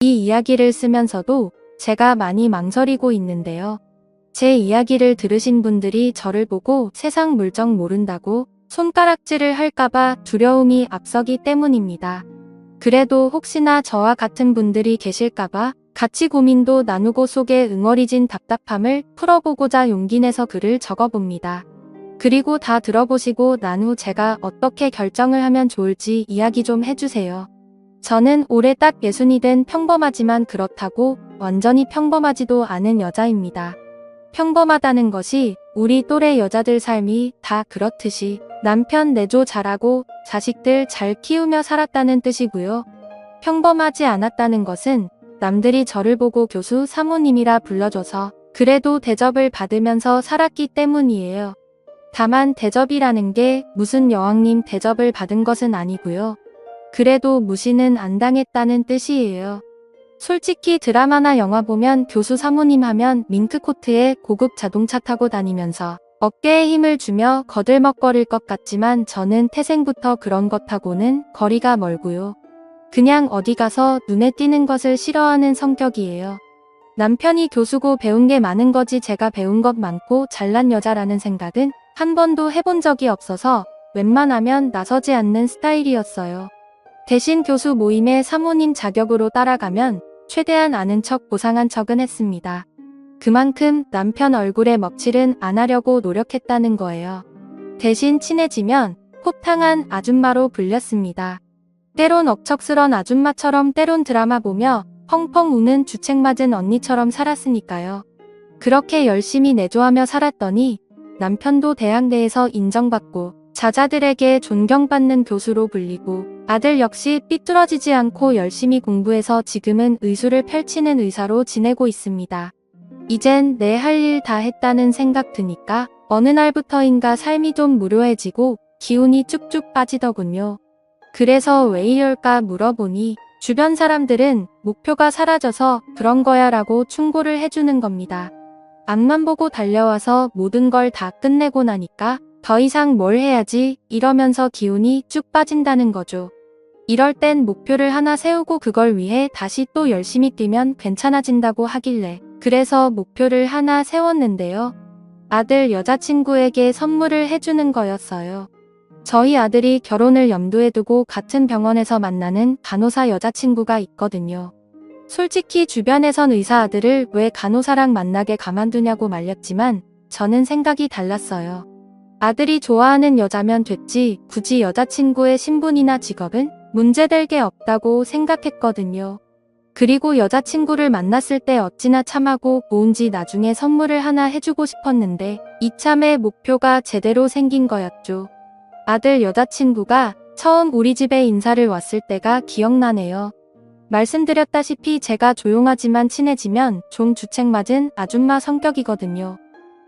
이 이야기를 쓰면서도 제가 많이 망설이고 있는데요. 제 이야기를 들으신 분들이 저를 보고 세상 물정 모른다고 손가락질을 할까봐 두려움이 앞서기 때문입니다. 그래도 혹시나 저와 같은 분들이 계실까봐 같이 고민도 나누고 속에 응어리진 답답함을 풀어보고자 용기 내서 글을 적어봅니다. 그리고 다 들어보시고 난 후 제가 어떻게 결정을 하면 좋을지 이야기 좀 해주세요. 저는 올해 딱 60이 된 평범하지만 그렇다고 완전히 평범하지도 않은 여자입니다. 평범하다는 것이 우리 또래 여자들 삶이 다 그렇듯이 남편 내조 잘하고 자식들 잘 키우며 살았다는 뜻이고요. 평범하지 않았다는 것은 남들이 저를 보고 교수 사모님이라 불러줘서 그래도 대접을 받으면서 살았기 때문이에요. 다만 대접이라는 게 무슨 여왕님 대접을 받은 것은 아니고요. 그래도 무시는 안 당했다는 뜻이에요. 솔직히 드라마나 영화 보면 교수 사모님 하면 밍크코트에 고급 자동차 타고 다니면서 어깨에 힘을 주며 거들먹거릴 것 같지만 저는 태생부터 그런 것하고는 거리가 멀고요. 그냥 어디 가서 눈에 띄는 것을 싫어하는 성격이에요. 남편이 교수고 배운 게 많은 거지 제가 배운 것 많고 잘난 여자라는 생각은 한 번도 해본 적이 없어서 웬만하면 나서지 않는 스타일이었어요. 대신 교수 모임에 사모님 자격으로 따라가면 최대한 아는 척 고상한 척은 했습니다. 그만큼 남편 얼굴에 먹칠은 안 하려고 노력했다는 거예요. 대신 친해지면 호탕한 아줌마로 불렸습니다. 때론 억척스런 아줌마처럼 때론 드라마 보며 펑펑 우는 주책 맞은 언니처럼 살았으니까요. 그렇게 열심히 내조하며 살았더니 남편도 대학 내에서 인정받고 자자들에게 존경받는 교수로 불리고 아들 역시 삐뚤어지지 않고 열심히 공부해서 지금은 의수를 펼치는 의사로 지내고 있습니다. 이젠 내 할 일 다 했다는 생각 드니까 어느 날부터인가 삶이 좀 무료해지고 기운이 쭉쭉 빠지더군요. 그래서 왜 이럴까 물어보니 주변 사람들은 목표가 사라져서 그런 거야 라고 충고를 해주는 겁니다. 앞만 보고 달려와서 모든 걸 다 끝내고 나니까 더 이상 뭘 해야지 이러면서 기운이 쭉 빠진다는 거죠. 이럴 땐 목표를 하나 세우고 그걸 위해 다시 또 열심히 뛰면 괜찮아진다고 하길래 그래서 목표를 하나 세웠는데요. 아들 여자친구에게 선물을 해주는 거였어요. 저희 아들이 결혼을 염두에 두고 같은 병원에서 만나는 간호사 여자친구가 있거든요. 솔직히 주변에선 의사 아들을 왜 간호사랑 만나게 가만두냐고 말렸지만 저는 생각이 달랐어요. 아들이 좋아하는 여자면 됐지 굳이 여자친구의 신분이나 직업은 문제될 게 없다고 생각했거든요. 그리고 여자친구를 만났을 때 어찌나 참하고 고운지 나중에 선물을 하나 해주고 싶었는데 이참에 목표가 제대로 생긴 거였죠. 아들 여자친구가 처음 우리 집에 인사를 왔을 때가 기억나네요. 말씀드렸다시피 제가 조용하지만 친해지면 좀 주책맞은 아줌마 성격이거든요.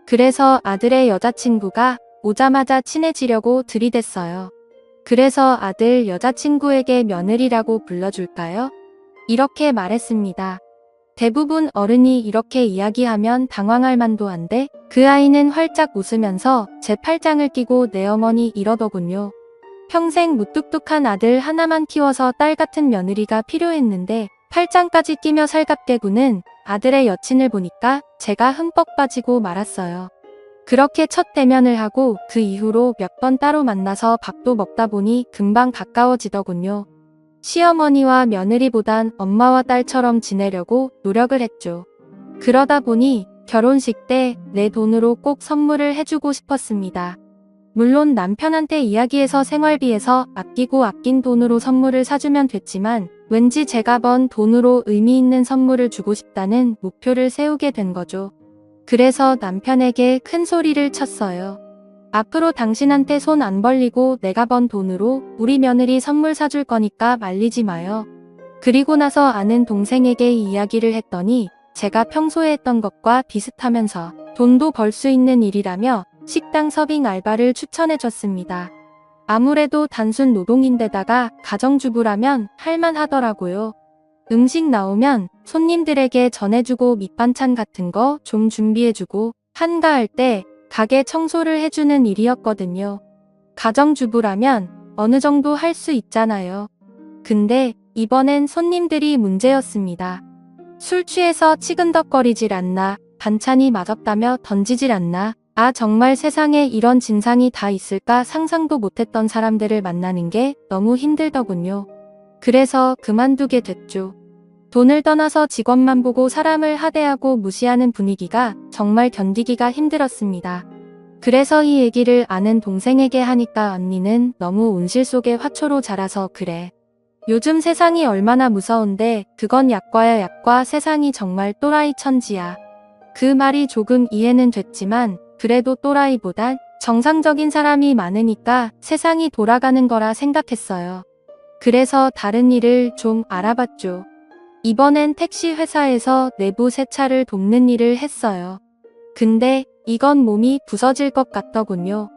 그래서 아들의 여자친구가 오자마자 친해지려고 들이댔어요. 그래서 아들 여자친구에게 며느리라고 불러줄까요? 이렇게 말했습니다. 대부분 어른이 이렇게 이야기하면 당황할 만도 한데 그 아이는 활짝 웃으면서 제 팔짱을 끼고 내 어머니 이러더군요. 평생 무뚝뚝한 아들 하나만 키워서 딸 같은 며느리가 필요했는데 팔짱까지 끼며 살갑게 구는 아들의 여친을 보니까 제가 흠뻑 빠지고 말았어요. 그렇게 첫 대면을 하고 그 이후로 몇 번 따로 만나서 밥도 먹다 보니 금방 가까워지더군요. 시어머니와 며느리보단 엄마와 딸처럼 지내려고 노력을 했죠. 그러다 보니 결혼식 때 내 돈으로 꼭 선물을 해주고 싶었습니다. 물론 남편한테 이야기해서 생활비에서 아끼고 아낀 돈으로 선물을 사주면 됐지만 왠지 제가 번 돈으로 의미 있는 선물을 주고 싶다는 목표를 세우게 된 거죠. 그래서 남편에게 큰 소리를 쳤어요. 앞으로 당신한테 손 안 벌리고 내가 번 돈으로 우리 며느리 선물 사줄 거니까 말리지 마요. 그리고 나서 아는 동생에게 이 이야기를 했더니 제가 평소에 했던 것과 비슷하면서 돈도 벌 수 있는 일이라며 식당 서빙 알바를 추천해줬습니다. 아무래도 단순 노동인데다가 가정주부라면 할만하더라고요. 음식 나오면 손님들에게 전해주고 밑반찬 같은 거 좀 준비해주고 한가할 때 가게 청소를 해주는 일이었거든요. 가정주부라면 어느 정도 할 수 있잖아요. 근데 이번엔 손님들이 문제였습니다. 술 취해서 치근덕거리질 않나, 반찬이 맛없다며 던지질 않나, 아 정말 세상에 이런 진상이 다 있을까 상상도 못했던 사람들을 만나는 게 너무 힘들더군요. 그래서 그만두게 됐죠. 돈을 떠나서 직원만 보고 사람을 하대하고 무시하는 분위기가 정말 견디기가 힘들었습니다. 그래서 이 얘기를 아는 동생에게 하니까 언니는 너무 온실 속의 화초로 자라서 그래. 요즘 세상이 얼마나 무서운데 그건 약과야 약과 세상이 정말 또라이 천지야. 그 말이 조금 이해는 됐지만 그래도 또라이보단 정상적인 사람이 많으니까 세상이 돌아가는 거라 생각했어요. 그래서 다른 일을 좀 알아봤죠. 이번엔 택시 회사에서 내부 세차를 돕는 일을 했어요. 근데 이건 몸이 부서질 것 같더군요.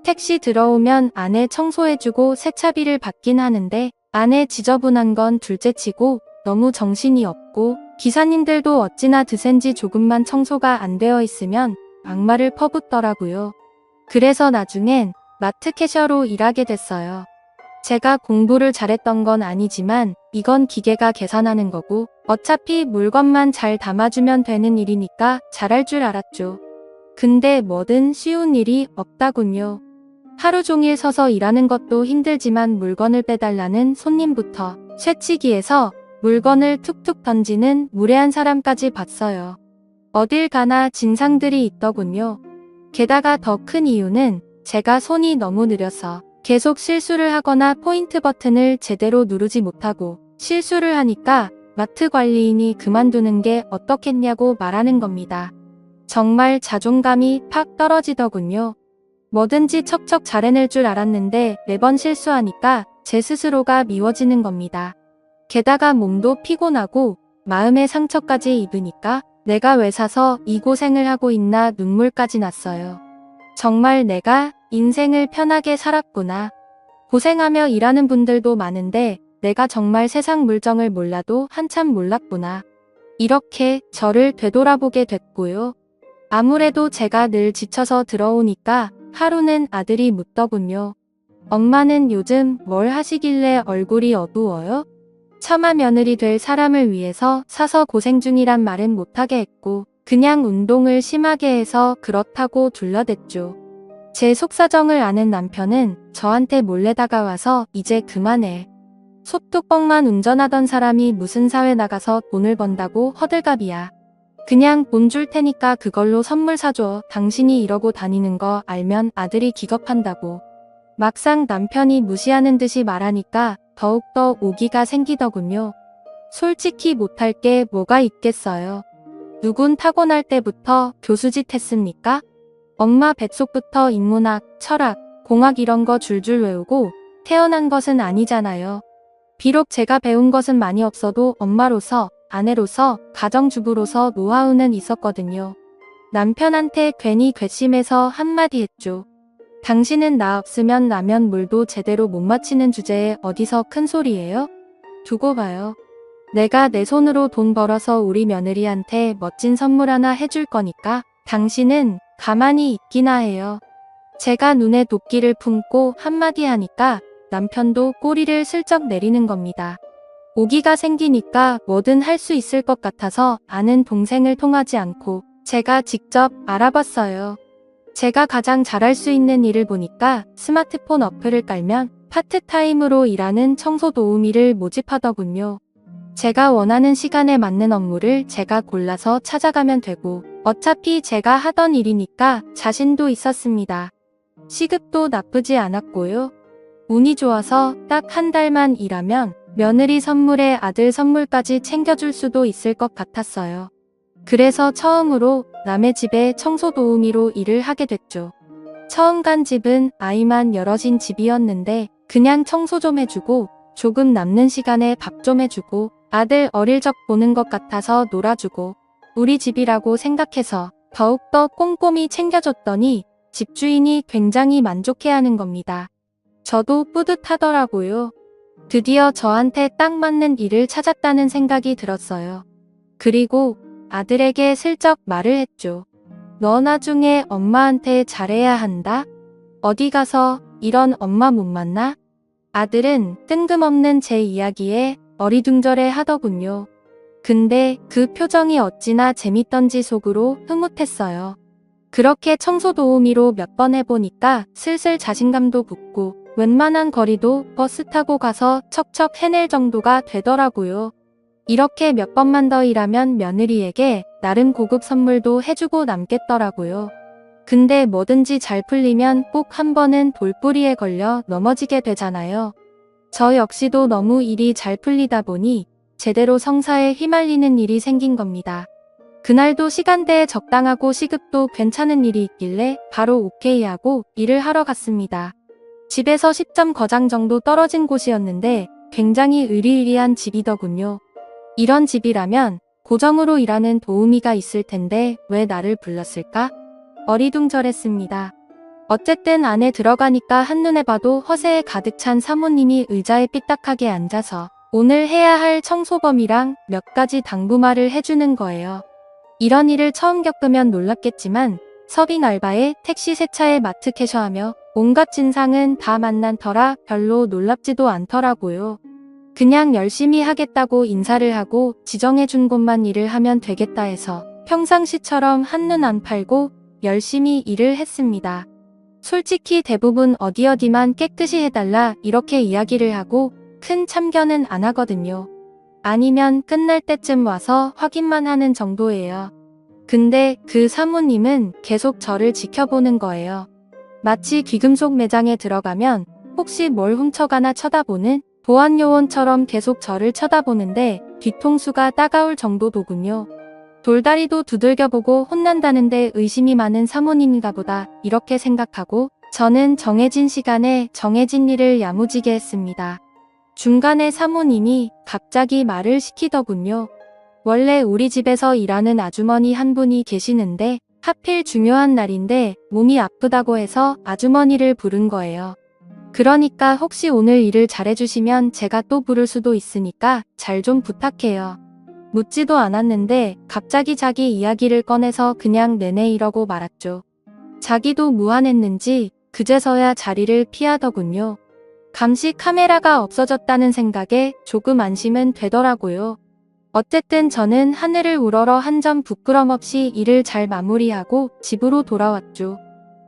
택시 들어오면 안에 청소해주고 세차비를 받긴 하는데 안에 지저분한 건 둘째치고 너무 정신이 없고 기사님들도 어찌나 드센지 조금만 청소가 안 되어 있으면 악마를 퍼붓더라고요. 그래서 나중엔 마트 캐셔로 일하게 됐어요. 제가 공부를 잘했던 건 아니지만 이건 기계가 계산하는 거고 어차피 물건만 잘 담아주면 되는 일이니까 잘할 줄 알았죠. 근데 뭐든 쉬운 일이 없다군요. 하루 종일 서서 일하는 것도 힘들지만 물건을 빼달라는 손님부터 쇠치기에서 물건을 툭툭 던지는 무례한 사람까지 봤어요. 어딜 가나 진상들이 있더군요. 게다가 더 큰 이유는 제가 손이 너무 느려서 계속 실수를 하거나 포인트 버튼을 제대로 누르지 못하고 실수를 하니까 마트 관리인이 그만두는 게 어떻겠냐고 말하는 겁니다. 정말 자존감이 팍 떨어지더군요. 뭐든지 척척 잘 해낼 줄 알았는데 매번 실수하니까 제 스스로가 미워지는 겁니다. 게다가 몸도 피곤하고 마음의 상처까지 입으니까 내가 왜 사서 이 고생을 하고 있나 눈물까지 났어요. 정말 내가 인생을 편하게 살았구나. 고생하며 일하는 분들도 많은데 내가 정말 세상 물정을 몰라도 한참 몰랐구나. 이렇게 저를 되돌아보게 됐고요. 아무래도 제가 늘 지쳐서 들어오니까 하루는 아들이 묻더군요. 엄마는 요즘 뭘 하시길래 얼굴이 어두워요? 처마 며느리 될 사람을 위해서 사서 고생 중이란 말은 못하게 했고 그냥 운동을 심하게 해서 그렇다고 둘러댔죠. 제 속사정을 아는 남편은 저한테 몰래 다가와서 이제 그만해. 소뚜껑만 운전하던 사람이 무슨 사회 나가서 돈을 번다고 허들갑이야. 그냥 돈 줄 테니까 그걸로 선물 사줘. 당신이 이러고 다니는 거 알면 아들이 기겁한다고. 막상 남편이 무시하는 듯이 말하니까 더욱더 오기가 생기더군요. 솔직히 못할 게 뭐가 있겠어요. 누군 타고날 때부터 교수짓 했습니까? 엄마 뱃속부터 인문학, 철학, 공학 이런 거 줄줄 외우고 태어난 것은 아니잖아요. 비록 제가 배운 것은 많이 없어도 엄마로서, 아내로서, 가정주부로서 노하우는 있었거든요. 남편한테 괜히 괘씸해서 한마디 했죠. 당신은 나 없으면 라면 물도 제대로 못 마치는 주제에 어디서 큰 소리예요? 두고 봐요. 내가 내 손으로 돈 벌어서 우리 며느리한테 멋진 선물 하나 해줄 거니까 당신은 가만히 있기나 해요. 제가 눈에 도끼를 품고 한마디 하니까 남편도 꼬리를 슬쩍 내리는 겁니다. 오기가 생기니까 뭐든 할 수 있을 것 같아서 아는 동생을 통하지 않고 제가 직접 알아봤어요. 제가 가장 잘할 수 있는 일을 보니까 스마트폰 어플을 깔면 파트타임으로 일하는 청소 도우미를 모집하더군요. 제가 원하는 시간에 맞는 업무를 제가 골라서 찾아가면 되고 어차피 제가 하던 일이니까 자신도 있었습니다. 시급도 나쁘지 않았고요. 운이 좋아서 딱 한 달만 일하면 며느리 선물에 아들 선물까지 챙겨줄 수도 있을 것 같았어요. 그래서 처음으로 남의 집에 청소 도우미로 일을 하게 됐죠. 처음 간 집은 아이만 여럿인 집이었는데 그냥 청소 좀 해주고 조금 남는 시간에 밥 좀 해주고 아들 어릴 적 보는 것 같아서 놀아주고 우리 집이라고 생각해서 더욱더 꼼꼼히 챙겨줬더니 집주인이 굉장히 만족해하는 겁니다. 저도 뿌듯하더라고요. 드디어 저한테 딱 맞는 일을 찾았다는 생각이 들었어요. 그리고 아들에게 슬쩍 말을 했죠. 너 나중에 엄마한테 잘해야 한다? 어디 가서 이런 엄마 못 만나? 아들은 뜬금없는 제 이야기에 어리둥절해 하더군요. 근데 그 표정이 어찌나 재밌던지 속으로 흐뭇했어요. 그렇게 청소 도우미로 몇 번 해보니까 슬슬 자신감도 붙고 웬만한 거리도 버스 타고 가서 척척 해낼 정도가 되더라고요. 이렇게 몇 번만 더 일하면 며느리에게 나름 고급 선물도 해주고 남겠더라고요. 근데 뭐든지 잘 풀리면 꼭 한 번은 돌부리에 걸려 넘어지게 되잖아요. 저 역시도 너무 일이 잘 풀리다 보니 제대로 성사에 휘말리는 일이 생긴 겁니다. 그날도 시간대에 적당하고 시급도 괜찮은 일이 있길래 바로 오케이 하고 일을 하러 갔습니다. 집에서 10점 거장 정도 떨어진 곳이었는데 굉장히 으리으리한 집이더군요. 이런 집이라면 고정으로 일하는 도우미가 있을 텐데 왜 나를 불렀을까? 어리둥절했습니다. 어쨌든 안에 들어가니까 한눈에 봐도 허세에 가득 찬 사모님이 의자에 삐딱하게 앉아서 오늘 해야 할 청소범이랑 몇 가지 당부말을 해주는 거예요. 이런 일을 처음 겪으면 놀랍겠지만 서빙 알바에 택시 세차에 마트 캐셔하며 온갖 진상은 다 만난 터라 별로 놀랍지도 않더라고요. 그냥 열심히 하겠다고 인사를 하고 지정해준 곳만 일을 하면 되겠다 해서 평상시처럼 한눈 안 팔고 열심히 일을 했습니다. 솔직히 대부분 어디만 깨끗이 해달라 이렇게 이야기를 하고 큰 참견은 안 하거든요. 아니면 끝날 때쯤 와서 확인만 하는 정도예요. 근데 그 사모님은 계속 저를 지켜보는 거예요. 마치 귀금속 매장에 들어가면 혹시 뭘 훔쳐가나 쳐다보는 보안요원처럼 계속 저를 쳐다보는데 뒤통수가 따가울 정도더군요. 돌다리도 두들겨보고 혼난다는데 의심이 많은 사모님인가 보다 이렇게 생각하고 저는 정해진 시간에 정해진 일을 야무지게 했습니다. 중간에 사모님이 갑자기 말을 시키더군요. 원래 우리 집에서 일하는 아주머니 한 분이 계시는데 하필 중요한 날인데 몸이 아프다고 해서 아주머니를 부른 거예요. 그러니까 혹시 오늘 일을 잘해주시면 제가 또 부를 수도 있으니까 잘 좀 부탁해요. 묻지도 않았는데 갑자기 자기 이야기를 꺼내서 그냥 내내 이러고 말았죠. 자기도 무안했는지 그제서야 자리를 피하더군요. 감시 카메라가 없어졌다는 생각에 조금 안심은 되더라고요. 어쨌든 저는 하늘을 우러러 한 점 부끄럼 없이 일을 잘 마무리하고 집으로 돌아왔죠.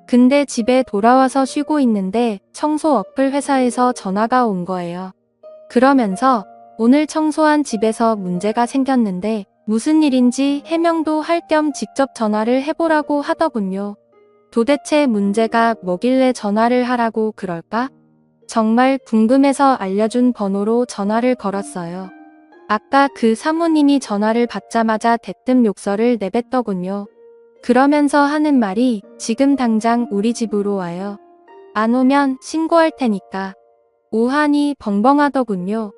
근데 집에 돌아와서 쉬고 있는데 청소 어플 회사에서 전화가 온 거예요. 그러면서 오늘 청소한 집에서 문제가 생겼는데 무슨 일인지 해명도 할 겸 직접 전화를 해보라고 하더군요. 도대체 문제가 뭐길래 전화를 하라고 그럴까? 정말 궁금해서 알려준 번호로 전화를 걸었어요. 아까 그 사모님이 전화를 받자마자 대뜸 욕설을 내뱉더군요. 그러면서 하는 말이 지금 당장 우리 집으로 와요. 안 오면 신고할 테니까. 오하니 벙벙하더군요.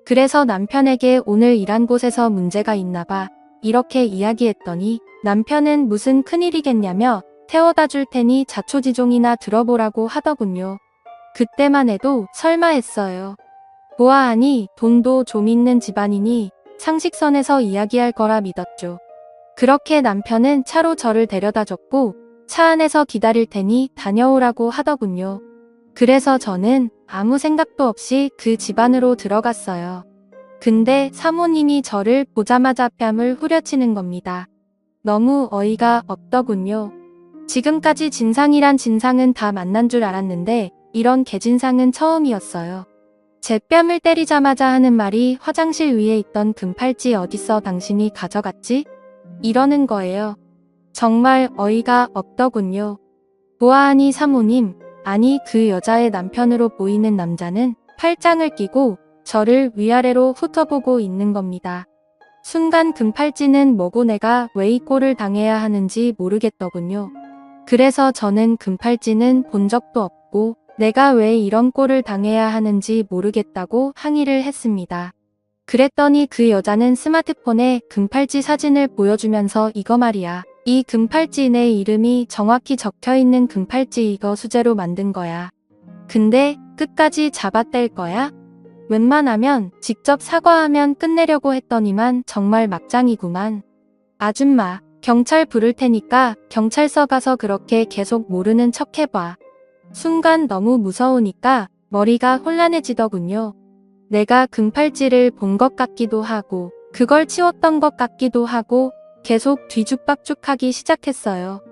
그래서 남편에게 오늘 일한 곳에서 문제가 있나 봐 이렇게 이야기했더니 남편은 무슨 큰일이겠냐며 태워다 줄 테니 자초지종이나 들어보라고 하더군요. 그때만 해도 설마 했어요. 보아하니 돈도 좀 있는 집안이니 상식선에서 이야기할 거라 믿었죠. 그렇게 남편은 차로 저를 데려다 줬고 차 안에서 기다릴 테니 다녀오라고 하더군요. 그래서 저는 아무 생각도 없이 그 집 안으로 들어갔어요. 근데 사모님이 저를 보자마자 뺨을 후려치는 겁니다. 너무 어이가 없더군요. 지금까지 진상이란 진상은 다 만난 줄 알았는데 이런 개진상은 처음이었어요. 제 뺨을 때리자마자 하는 말이 화장실 위에 있던 금팔찌 어딨어 당신이 가져갔지? 이러는 거예요. 정말 어이가 없더군요. 보아하니 사모님, 아니 그 여자의 남편으로 보이는 남자는 팔짱을 끼고 저를 위아래로 훑어보고 있는 겁니다. 순간 금팔찌는 뭐고 내가 왜 이 꼴을 당해야 하는지 모르겠더군요. 그래서 저는 금팔찌는 본 적도 없고 내가 왜 이런 꼴을 당해야 하는지 모르겠다고 항의를 했습니다. 그랬더니 그 여자는 스마트폰에 금팔찌 사진을 보여주면서 이거 말이야. 이 금팔찌 내 이름이 정확히 적혀있는 금팔찌 이거 수제로 만든 거야. 근데 끝까지 잡아뗄 거야? 웬만하면 직접 사과하면 끝내려고 했더니만 정말 막장이구만. 아줌마, 경찰 부를 테니까 경찰서 가서 그렇게 계속 모르는 척 해봐. 순간 너무 무서우니까 머리가 혼란해지더군요. 내가 금팔찌를 본 것 같기도 하고 그걸 치웠던 것 같기도 하고 계속 뒤죽박죽하기 시작했어요.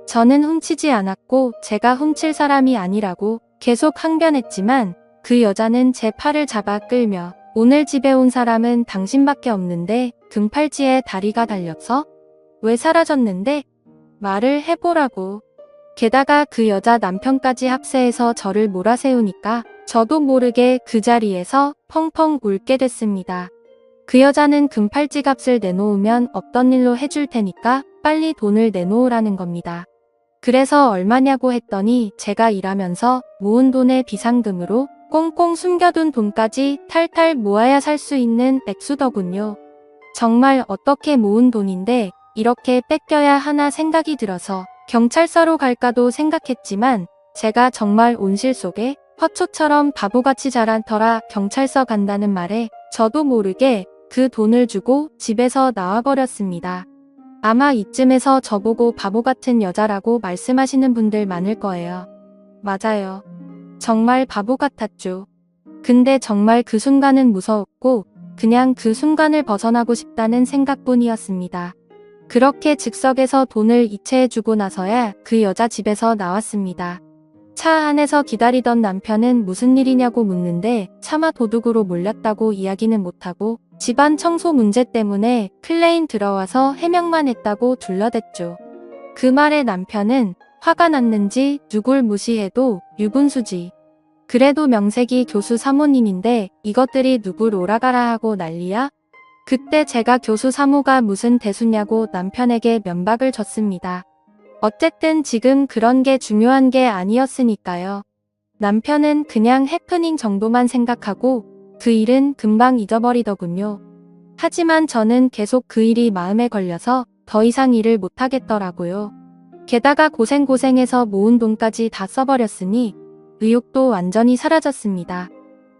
저는 훔치지 않았고 제가 훔칠 사람이 아니라고 계속 항변했지만 그 여자는 제 팔을 잡아 끌며 오늘 집에 온 사람은 당신밖에 없는데 금팔찌에 다리가 달렸어? 왜 사라졌는데? 말을 해보라고. 게다가 그 여자 남편까지 합세해서 저를 몰아세우니까 저도 모르게 그 자리에서 펑펑 울게 됐습니다. 그 여자는 금팔찌 값을 내놓으면 없던 일로 해줄 테니까 빨리 돈을 내놓으라는 겁니다. 그래서 얼마냐고 했더니 제가 일하면서 모은 돈의 비상금으로 꽁꽁 숨겨둔 돈까지 탈탈 모아야 살 수 있는 액수더군요. 정말 어떻게 모은 돈인데 이렇게 뺏겨야 하나 생각이 들어서 경찰서로 갈까도 생각했지만 제가 정말 온실 속에 화초처럼 바보같이 자란 터라 경찰서 간다는 말에 저도 모르게 그 돈을 주고 집에서 나와버렸습니다. 아마 이쯤에서 저보고 바보 같은 여자라고 말씀하시는 분들 많을 거예요. 맞아요. 정말 바보 같았죠. 근데 정말 그 순간은 무서웠고 그냥 그 순간을 벗어나고 싶다는 생각뿐이었습니다. 그렇게 즉석에서 돈을 이체해주고 나서야 그 여자 집에서 나왔습니다. 차 안에서 기다리던 남편은 무슨 일이냐고 묻는데 차마 도둑으로 몰렸다고 이야기는 못하고 집안 청소 문제 때문에 클레임 들어와서 해명만 했다고 둘러댔죠. 그 말에 남편은 화가 났는지 누굴 무시해도 유분수지. 그래도 명색이 교수 사모님인데 이것들이 누굴 오라가라 하고 난리야? 그때 제가 교수 사모가 무슨 대수냐고 남편에게 면박을 줬습니다. 어쨌든 지금 그런 게 중요한 게 아니었으니까요. 남편은 그냥 해프닝 정도만 생각하고 그 일은 금방 잊어버리더군요. 하지만 저는 계속 그 일이 마음에 걸려서 더 이상 일을 못하겠더라고요. 게다가 고생고생해서 모은 돈까지 다 써버렸으니 의욕도 완전히 사라졌습니다.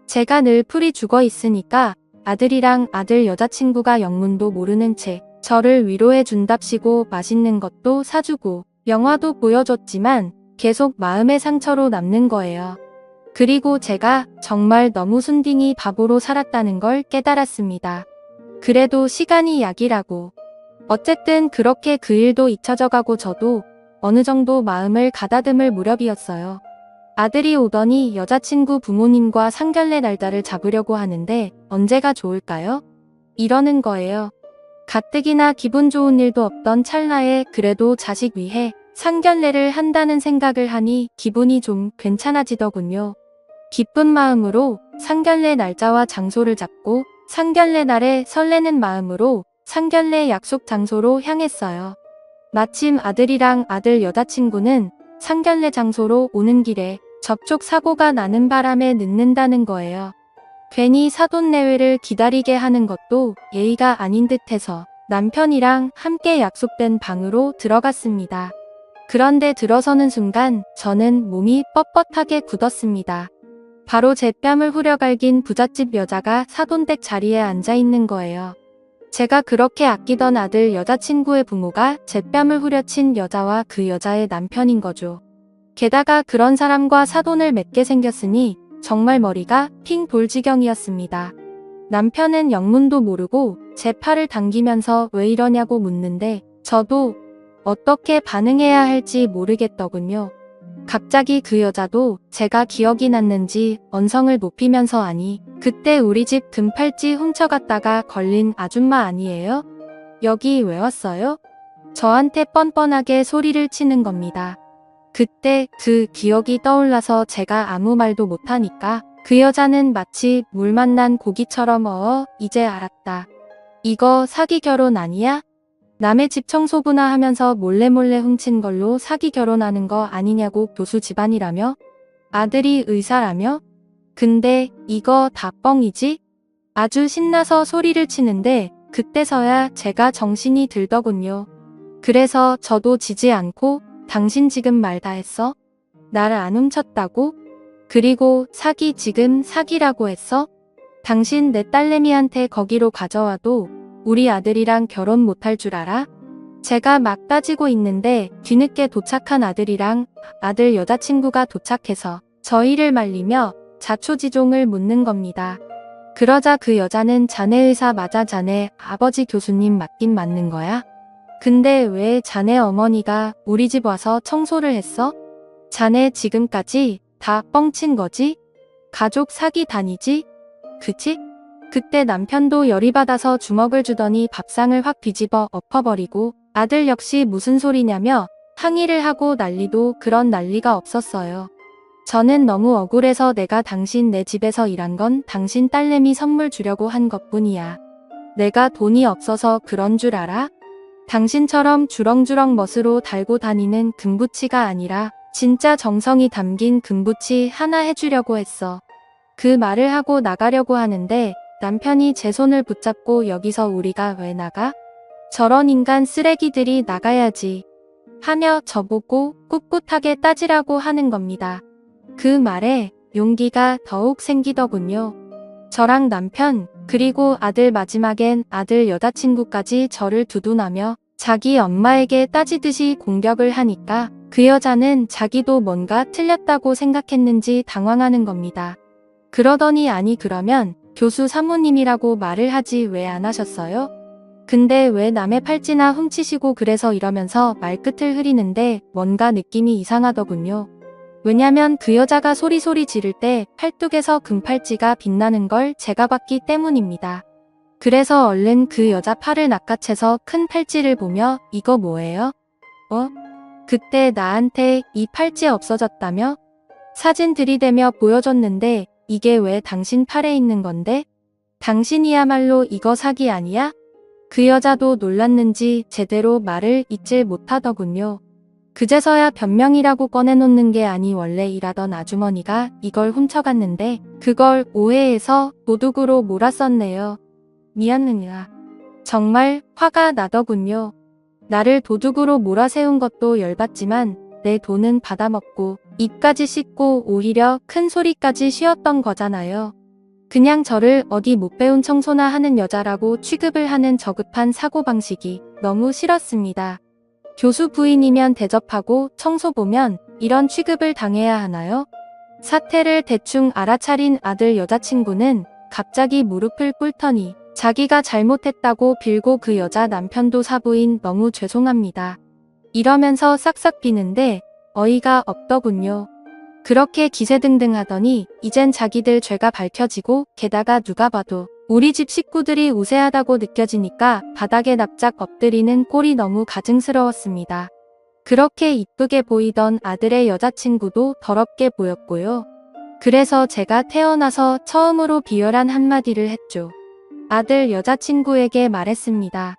제가 늘 풀이 죽어 있으니까 아들이랑 아들 여자친구가 영문도 모르는 채 저를 위로해 준답시고 맛있는 것도 사주고 영화도 보여줬지만 계속 마음의 상처로 남는 거예요. 그리고 제가 정말 너무 순딩이 바보로 살았다는 걸 깨달았습니다. 그래도 시간이 약이라고. 어쨌든 그렇게 그 일도 잊혀져 가고 저도 어느 정도 마음을 가다듬을 무렵이었어요. 아들이 오더니 여자친구 부모님과 상견례 날짜를 잡으려고 하는데 언제가 좋을까요? 이러는 거예요. 가뜩이나 기분 좋은 일도 없던 찰나에 그래도 자식 위해 상견례를 한다는 생각을 하니 기분이 좀 괜찮아지더군요. 기쁜 마음으로 상견례 날짜와 장소를 잡고 상견례 날에 설레는 마음으로 상견례 약속 장소로 향했어요. 마침 아들이랑 아들 여자친구는 상견례 장소로 오는 길에 접촉 사고가 나는 바람에 늦는다는 거예요. 괜히 사돈내외를 기다리게 하는 것도 예의가 아닌 듯해서 남편이랑 함께 약속된 방으로 들어갔습니다. 그런데 들어서는 순간 저는 몸이 뻣뻣하게 굳었습니다. 바로 제 뺨을 후려갈긴 부잣집 여자가 사돈댁 자리에 앉아 있는 거예요. 제가 그렇게 아끼던 아들 여자친구의 부모가 제 뺨을 후려친 여자와 그 여자의 남편인 거죠. 게다가 그런 사람과 사돈을 맺게 생겼으니 정말 머리가 핑 돌 지경이었습니다. 남편은 영문도 모르고 제 팔을 당기면서 왜 이러냐고 묻는데 저도 어떻게 반응해야 할지 모르겠더군요. 갑자기 그 여자도 제가 기억이 났는지 언성을 높이면서 아니, 그때 우리 집 금팔찌 훔쳐갔다가 걸린 아줌마 아니에요? 여기 왜 왔어요? 저한테 뻔뻔하게 소리를 치는 겁니다. 그때 그 기억이 떠올라서 제가 아무 말도 못하니까 그 여자는 마치 물 만난 고기처럼 이제 알았다. 이거 사기 결혼 아니야? 남의 집 청소부나 하면서 몰래 훔친 걸로 사기 결혼하는 거 아니냐고 교수 집안이라며? 아들이 의사라며? 근데 이거 다 뻥이지? 아주 신나서 소리를 치는데 그때서야 제가 정신이 들더군요. 그래서 저도 지지 않고 당신 지금 말 다 했어? 날 안 훔쳤다고? 그리고 사기 지금 사기라고 했어? 당신 내 딸내미한테 거기로 가져와도 우리 아들이랑 결혼 못할 줄 알아? 제가 막 따지고 있는데 뒤늦게 도착한 아들이랑 아들 여자친구가 도착해서 저희를 말리며 자초지종을 묻는 겁니다. 그러자 그 여자는 자네 의사 맞아, 자네 아버지 교수님 맞긴 맞는 거야? 근데 왜 자네 어머니가 우리 집 와서 청소를 했어? 자네 지금까지 다 뻥친 거지? 가족 사기 다니지? 그치? 그때 남편도 열이 받아서 주먹을 주더니 밥상을 확 뒤집어 엎어버리고 아들 역시 무슨 소리냐며 항의를 하고 난리도 그런 난리가 없었어요. 저는 너무 억울해서 내가 당신 내 집에서 일한 건 당신 딸내미 선물 주려고 한 것뿐이야. 내가 돈이 없어서 그런 줄 알아? 당신처럼 주렁주렁 멋으로 달고 다니는 금부치가 아니라 진짜 정성이 담긴 금부치 하나 해주려고 했어. 그 말을 하고 나가려고 하는데 남편이 제 손을 붙잡고 여기서 우리가 왜 나가? 저런 인간 쓰레기들이 나가야지. 하며 저보고 꿋꿋하게 따지라고 하는 겁니다. 그 말에 용기가 더욱 생기더군요. 저랑 남편, 그리고 아들 마지막엔 아들 여자친구까지 저를 두둔하며 자기 엄마에게 따지듯이 공격을 하니까 그 여자는 자기도 뭔가 틀렸다고 생각했는지 당황하는 겁니다. 그러더니 아니 그러면 교수 사모님이라고 말을 하지 왜 안 하셨어요? 근데 왜 남의 팔찌나 훔치시고 그래서 이러면서 말끝을 흐리는데 뭔가 느낌이 이상하더군요. 왜냐면 그 여자가 소리소리 지를 때 팔뚝에서 금팔찌가 빛나는 걸 제가 봤기 때문입니다. 그래서 얼른 그 여자 팔을 낚아채서 큰 팔찌를 보며 이거 뭐예요? 그때 나한테 이 팔찌 없어졌다며? 사진 들이대며 보여줬는데 이게 왜 당신 팔에 있는 건데? 당신이야말로 이거 사기 아니야? 그 여자도 놀랐는지 제대로 말을 잇질 못하더군요. 그제서야 변명이라고 꺼내놓는 게 아니 원래 일하던 아주머니가 이걸 훔쳐갔는데 그걸 오해해서 도둑으로 몰았었네요. 미안합니다. 정말 화가 나더군요. 나를 도둑으로 몰아세운 것도 열받지만 내 돈은 받아먹고 입까지 씻고 오히려 큰 소리까지 쉬었던 거잖아요. 그냥 저를 어디 못 배운 청소나 하는 여자라고 취급을 하는 저급한 사고방식이 너무 싫었습니다. 교수 부인이면 대접하고 청소 보면 이런 취급을 당해야 하나요? 사태를 대충 알아차린 아들 여자친구는 갑자기 무릎을 꿇더니 자기가 잘못했다고 빌고 그 여자 남편도 사부인 너무 죄송합니다. 이러면서 싹싹 비는데 어이가 없더군요. 그렇게 기세등등하더니 이젠 자기들 죄가 밝혀지고 게다가 누가 봐도 우리 집 식구들이 우세하다고 느껴지니까 바닥에 납작 엎드리는 꼴이 너무 가증스러웠습니다. 그렇게 이쁘게 보이던 아들의 여자친구도 더럽게 보였고요. 그래서 제가 태어나서 처음으로 비열한 한마디를 했죠. 아들 여자친구에게 말했습니다.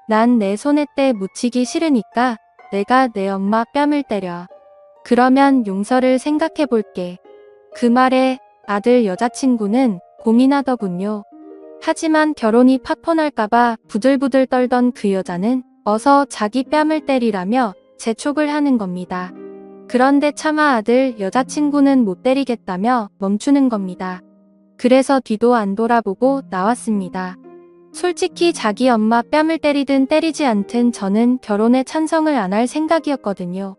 난 내 손에 때 묻히기 싫으니까 내가 내 엄마 뺨을 때려. 그러면 용서를 생각해 볼게. 그 말에 아들 여자친구는 고민하더군요. 하지만 결혼이 파혼할까봐 부들부들 떨던 그 여자는 어서 자기 뺨을 때리라며 재촉을 하는 겁니다. 그런데 차마 아들 여자친구는 못 때리겠다며 멈추는 겁니다. 그래서 뒤도 안 돌아보고 나왔습니다. 솔직히 자기 엄마 뺨을 때리든 때리지 않든 저는 결혼에 찬성을 안 할 생각이었거든요.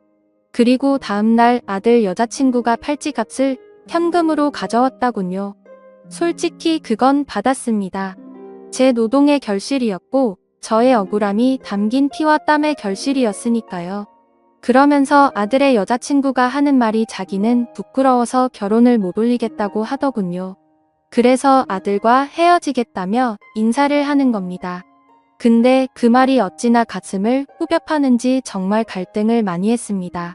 그리고 다음날 아들 여자친구가 팔찌값을 현금으로 가져왔다군요. 솔직히 그건 받았습니다. 제 노동의 결실이었고 저의 억울함이 담긴 피와 땀의 결실이었으니까요. 그러면서 아들의 여자친구가 하는 말이 자기는 부끄러워서 결혼을 못 올리겠다고 하더군요. 그래서 아들과 헤어지겠다며 인사를 하는 겁니다. 근데 그 말이 어찌나 가슴을 후벼 파는지 정말 갈등을 많이 했습니다.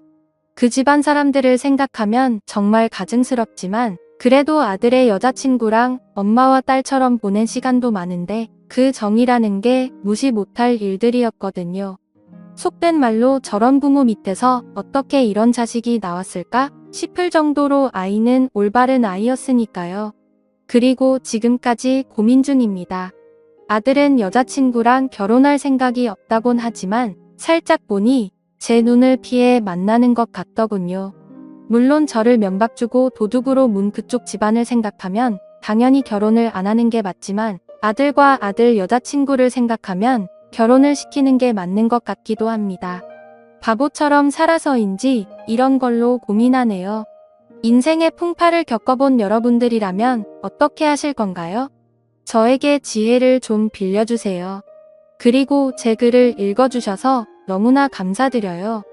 그 집안 사람들을 생각하면 정말 가증스럽지만 그래도 아들의 여자친구랑 엄마와 딸처럼 보낸 시간도 많은데 그 정이라는 게 무시 못할 일들이었거든요. 속된 말로 저런 부모 밑에서 어떻게 이런 자식이 나왔을까 싶을 정도로 아이는 올바른 아이였으니까요. 그리고 지금까지 고민 중입니다. 아들은 여자친구랑 결혼할 생각이 없다곤 하지만 살짝 보니 제 눈을 피해 만나는 것 같더군요. 물론 저를 면박 주고 도둑으로 문 그쪽 집안을 생각하면 당연히 결혼을 안 하는 게 맞지만 아들과 아들 여자친구를 생각하면 결혼을 시키는 게 맞는 것 같기도 합니다. 바보처럼 살아서인지 이런 걸로 고민하네요. 인생의 풍파를 겪어본 여러분들이라면 어떻게 하실 건가요? 저에게 지혜를 좀 빌려주세요. 그리고 제 글을 읽어주셔서 너무나 감사드려요.